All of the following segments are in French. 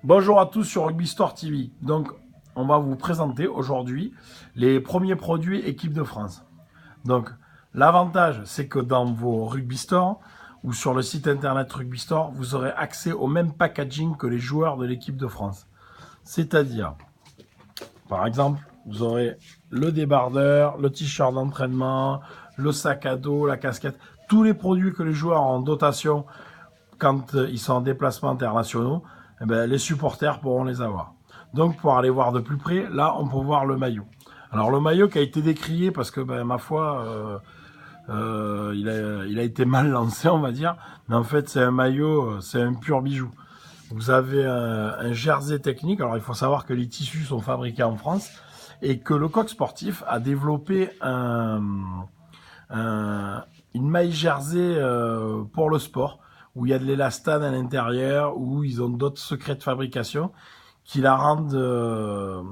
Bonjour à tous sur Rugby Store TV. Donc, on va vous présenter aujourd'hui les premiers produits équipe de France. Donc, l'avantage, c'est que dans vos Rugby Store ou sur le site internet Rugby Store, vous aurez accès au même packaging que les joueurs de l'équipe de France. C'est-à-dire, par exemple, vous aurez le débardeur, le t-shirt d'entraînement, le sac à dos, la casquette, tous les produits que les joueurs ont en dotation quand ils sont en déplacement internationaux, eh ben, les supporters pourront les avoir. Donc pour aller voir de plus près, là on peut voir le maillot. Alors le maillot qui a été décrié parce que ma foi, il a été mal lancé on va dire, mais en fait c'est un maillot, c'est un pur bijou. Vous avez un jersey technique, alors il faut savoir que les tissus sont fabriqués en France et que le Coq Sportif a développé une maille jersey pour le sport, où il y a de l'élastane à l'intérieur, où ils ont d'autres secrets de fabrication qui la rendent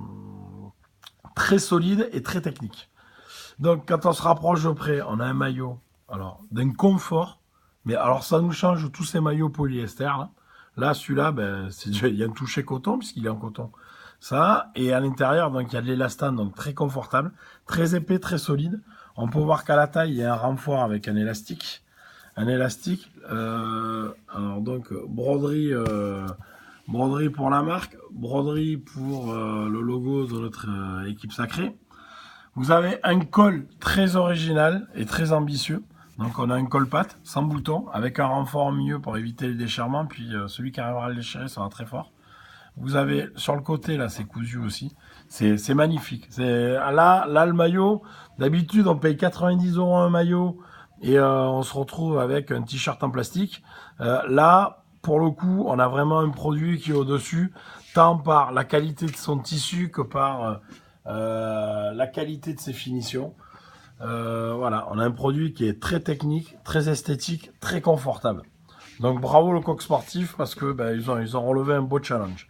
très solide et très technique. Donc quand on se rapproche de près, on a un maillot alors d'un confort, mais alors ça nous change tous ces maillots polyester là. Là celui-là, il y a un toucher coton puisqu'il est en coton. Ça, et à l'intérieur, donc il y a de l'élastane, donc très confortable, très épais, très solide. On peut voir qu'à la taille, il y a un renfort avec un élastique. Alors donc broderie pour la marque, broderie pour le logo de notre équipe sacrée. Vous avez un col très original et très ambitieux. Donc on a un col patte sans bouton avec un renfort au milieu pour éviter le déchirement, puis celui qui arrivera à le déchirer sera très fort. Vous avez sur le côté là, c'est cousu aussi. C'est magnifique. Là le maillot. D'habitude on paye 90 € un maillot et on se retrouve avec un t-shirt en plastique. Là pour le coup, on a vraiment un produit qui est au-dessus, tant par la qualité de son tissu que par la qualité de ses finitions. Voilà, on a un produit qui est très technique, très esthétique, très confortable. Donc bravo le Coq Sportif parce que ils ont relevé un beau challenge.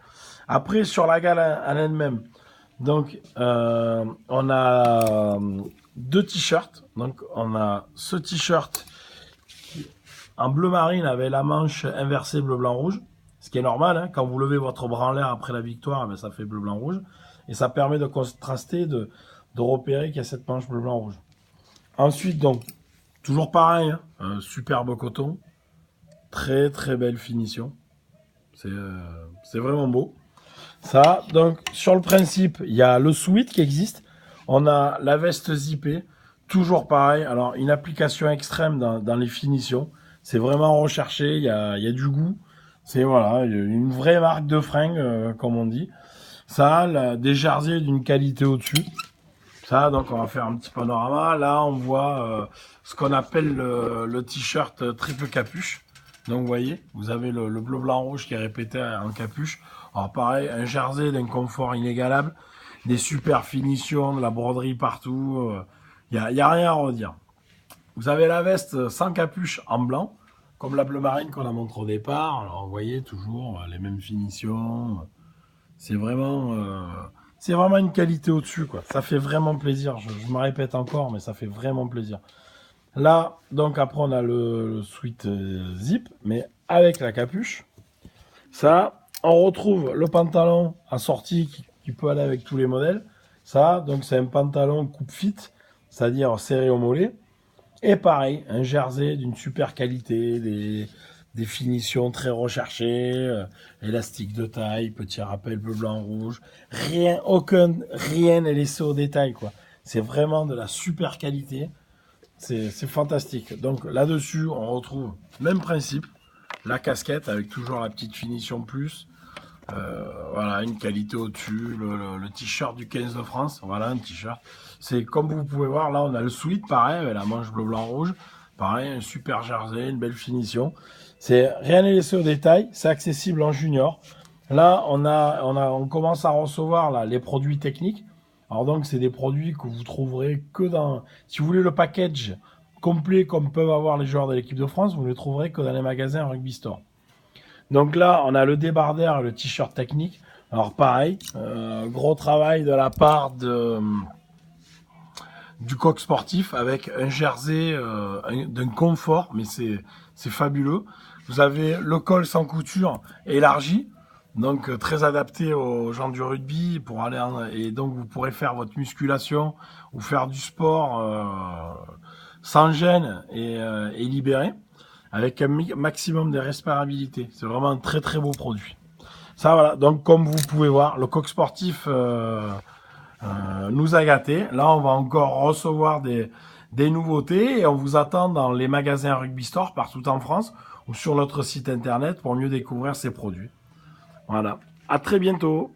Après sur la gamme en elle-même, donc on a deux t-shirts. Donc on a ce t-shirt en bleu marine avec la manche inversée bleu blanc rouge, ce qui est normal hein, quand vous levez votre bras en l'air après la victoire, ça fait bleu blanc rouge et ça permet de contraster, de repérer qu'il y a cette manche bleu blanc rouge. Ensuite donc toujours pareil, hein, un superbe coton. Très très belle finition. C'est vraiment beau. Ça, donc sur le principe, il y a le sweat qui existe. On a la veste zippée, toujours pareil. Alors une application extrême dans les finitions. C'est vraiment recherché, il y a du goût. C'est voilà, une vraie marque de fringues, comme on dit. Ça, des jerseys d'une qualité au-dessus. Ça, donc on va faire un petit panorama. Là, on voit ce qu'on appelle le t-shirt triple capuche. Donc vous voyez, vous avez le bleu, blanc, rouge qui est répété en capuche. Alors pareil, un jersey d'un confort inégalable, des super finitions, de la broderie partout. Y a rien à redire. Vous avez la veste sans capuche en blanc, comme la bleu marine qu'on a montré au départ. Alors vous voyez toujours les mêmes finitions. C'est vraiment une qualité au-dessus, quoi. Ça fait vraiment plaisir. Je me répète encore, mais ça fait vraiment plaisir. Là, donc après on a le sweat zip, mais avec la capuche. Ça, on retrouve le pantalon assorti qui peut aller avec tous les modèles. Ça, donc c'est un pantalon coupe fit, c'est-à-dire serré au mollet. Et pareil, un jersey d'une super qualité, des finitions très recherchées, élastique de taille, petit rappel bleu, blanc, rouge. Rien n'est laissé au détail, quoi. C'est vraiment de la super qualité. C'est fantastique. Donc là-dessus, on retrouve même principe. La casquette avec toujours la petite finition plus. Voilà, une qualité au-dessus. Le t-shirt du 15 de France. Voilà, un t-shirt. C'est comme vous pouvez voir, là, on a le sweat, pareil, avec la manche bleu, blanc, rouge. Pareil, un super jersey, une belle finition. Rien n'est laissé au détail. C'est accessible en junior. Là, on commence à recevoir là, les produits techniques. Alors donc, c'est des produits que vous trouverez que dans... Si vous voulez le package complet comme peuvent avoir les joueurs de l'équipe de France, vous ne les trouverez que dans les magasins Rugby Store. Donc là, on a le débardeur et le t-shirt technique. Alors pareil, gros travail de la part du Coq Sportif avec un jersey d'un confort, mais c'est fabuleux. Vous avez le col sans couture élargi. Donc très adapté aux gens du rugby pour aller et donc vous pourrez faire votre musculation ou faire du sport sans gêne et libéré avec un maximum de respirabilité. C'est vraiment un très très beau produit. Ça voilà, donc comme vous pouvez voir, le coq sportif nous a gâtés. Là on va encore recevoir des nouveautés et on vous attend dans les magasins Rugby Store partout en France ou sur notre site internet pour mieux découvrir ces produits. Voilà. À très bientôt.